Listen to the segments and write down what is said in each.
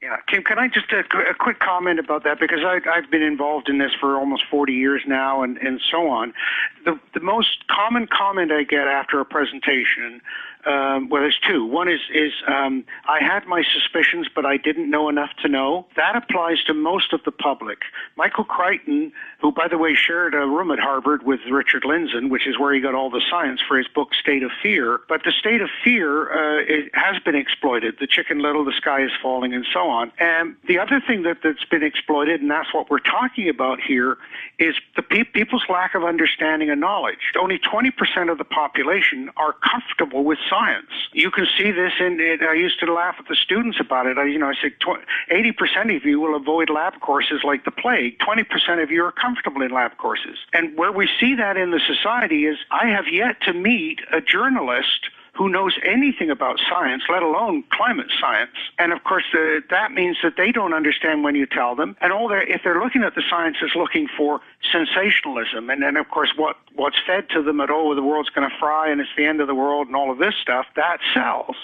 Yeah, Kim, can I just a quick comment about that, because I've been involved in this for almost 40 years now, and so on. The most common comment I get after a presentation, well, there's two. One is I had my suspicions, but I didn't know enough to know. That applies to most of the public. Michael Crichton, who, by the way, shared a room at Harvard with Richard Lindzen, which is where he got all the science for his book State of Fear. But the state of fear it has been exploited. The Chicken Little, the sky is falling, and so on. And the other thing that's been exploited, and that's what we're talking about here, is the people's lack of understanding and knowledge. Only 20% of the population are comfortable with science. You can see this I used to laugh at the students about it. I said 80% of you will avoid lab courses like the plague. 20% of you are comfortable in lab courses. And where we see that in the society is I have yet to meet a journalist who knows anything about science, let alone climate science. And of course, that means that they don't understand when you tell them. And if they're looking at the science, is looking for sensationalism. And then, of course, what's fed to them at, the world's going to fry and it's the end of the world and all of this stuff, that sells.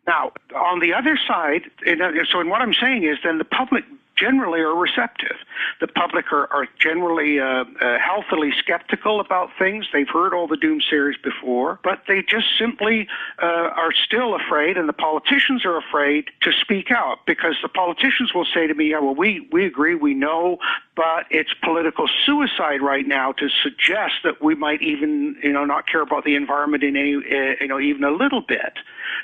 Now, on the other side, so what I'm saying is then the public generally are receptive. The public are generally healthily skeptical about things. They've heard all the doomsayers before, but they just simply are still afraid, and the politicians are afraid to speak out, because the politicians will say to me, yeah, well, we agree, we know, but it's political suicide right now to suggest that we might even, not care about the environment in any, even a little bit.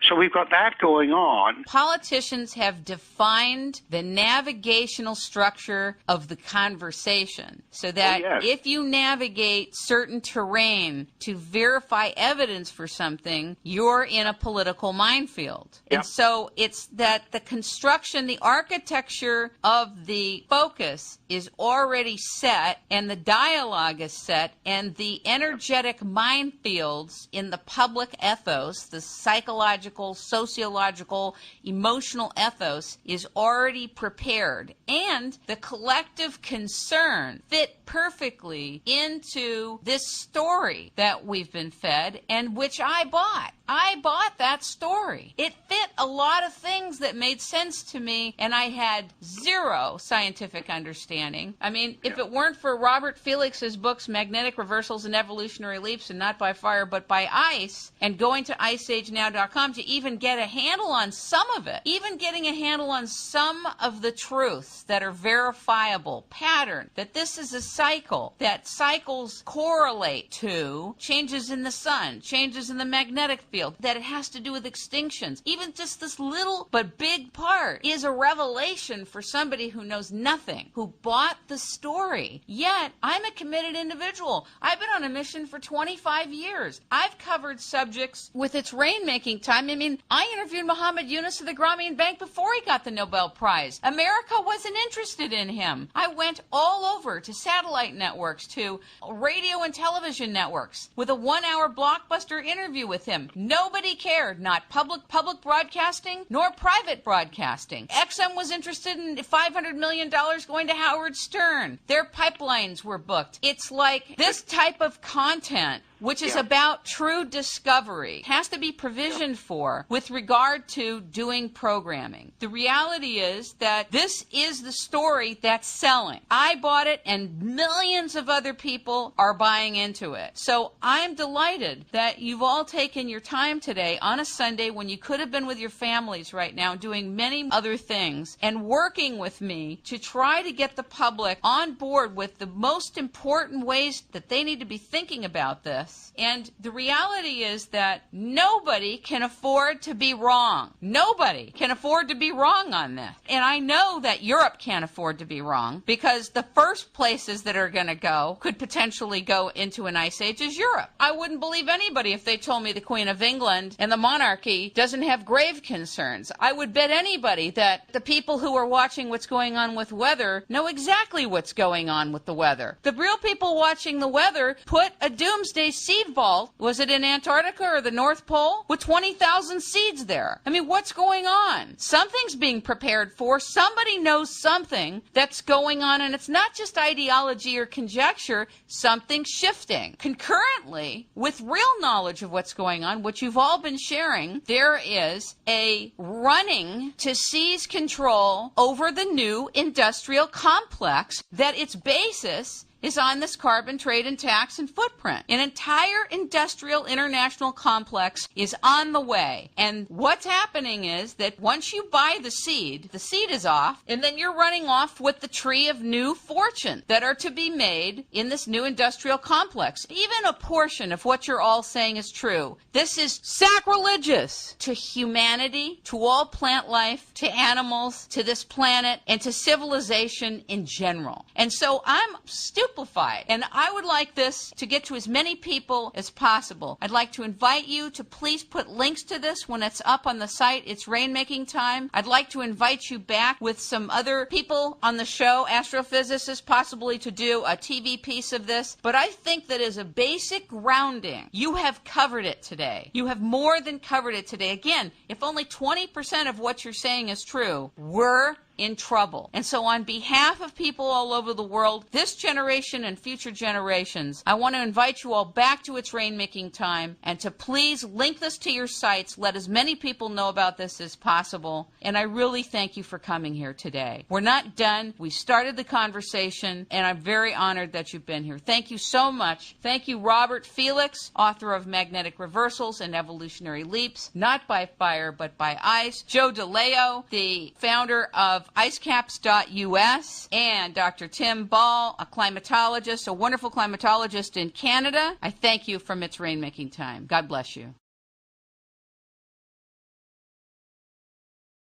So we've got that going on. Politicians have defined the navigational structure of the conversation so that if you navigate certain terrain to verify evidence for something, you're in a political minefield. Yep. And so it's that the construction, the architecture of the focus is already set, and the dialogue is set, and the energetic minefields in the public ethos, the psychological, sociological, emotional ethos is already prepared. And the collective concern fit perfectly into this story that we've been fed, and which I bought. I bought that story. It fit a lot of things that made sense to me, and I had zero scientific understanding. I mean, if it weren't for Robert Felix's books, Magnetic Reversals and Evolutionary Leaps, and Not by Fire, but by Ice, and going to IceAgeNow.com to even get a handle on some of it, even getting a handle on some of the truths that are verifiable, pattern, that this is a cycle, that cycles correlate to changes in the sun, changes in the magnetic field, that it has to do with extinctions. Even just this little but big part is a revelation for somebody who knows nothing, who bought the story. Yet, I'm a committed individual. I've been on a mission for 25 years. I've covered subjects with its rainmaking time. I mean, I interviewed Muhammad Yunus of the Grameen Bank before he got the Nobel Prize. America wasn't interested in him. I went all over to satellite networks, to radio and television networks, with a 1-hour blockbuster interview with him. Nobody cared, not public broadcasting, nor private broadcasting. XM was interested in $500 million going to Howard Stern. Their pipelines were booked. It's like this type of content, which is about true discovery, has to be provisioned for with regard to doing programming. The reality is that this is the story that's selling. I bought it, and millions of other people are buying into it. So I'm delighted that you've all taken your time today on a Sunday when you could have been with your families right now doing many other things and working with me to try to get the public on board with the most important ways that they need to be thinking about this. And the reality is that nobody can afford to be wrong. Nobody can afford to be wrong on this. And I know that Europe can't afford to be wrong, because the first places that are going to go could potentially go into an ice age is Europe. I wouldn't believe anybody if they told me the Queen of England and the monarchy doesn't have grave concerns. I would bet anybody that the people who are watching what's going on with weather know exactly what's going on with the weather. The real people watching the weather put a doomsday seed vault, was it in Antarctica or the North Pole, with 20,000 seeds there. I mean, what's going on? Something's being prepared for. Somebody knows something that's going on, and it's not just ideology or conjecture. Something's shifting. Concurrently, with real knowledge of what's going on, which you've all been sharing, there is a running to seize control over the new industrial complex that its basis is on this carbon trade and tax and footprint. An entire industrial international complex is on the way. And what's happening is that once you buy the seed is off, and then you're running off with the tree of new fortune that are to be made in this new industrial complex. Even a portion of what you're all saying is true. This is sacrilegious to humanity, to all plant life, to animals, to this planet, and to civilization in general. And so I'm stupefied. And I would like this to get to as many people as possible. I'd like to invite you to please put links to this when it's up on the site. It's rainmaking time. I'd like to invite you back with some other people on the show, astrophysicists, possibly to do a TV piece of this. But I think that as a basic grounding, you have covered it today. You have more than covered it today. Again, if only 20% of what you're saying is true, we're in trouble. And so on behalf of people all over the world, this generation and future generations, I want to invite you all back to It's Rainmaking Time and to please link this to your sites. Let as many people know about this as possible. And I really thank you for coming here today. We're not done. We started the conversation, and I'm very honored that you've been here. Thank you so much. Thank you, Robert Felix, author of Magnetic Reversals and Evolutionary Leaps, Not by Fire, but by Ice. Joe DeLeo, the founder of icecaps.us, and Dr. Tim Ball, a climatologist, a wonderful climatologist in Canada. I thank you from It's Rainmaking Time. God bless you.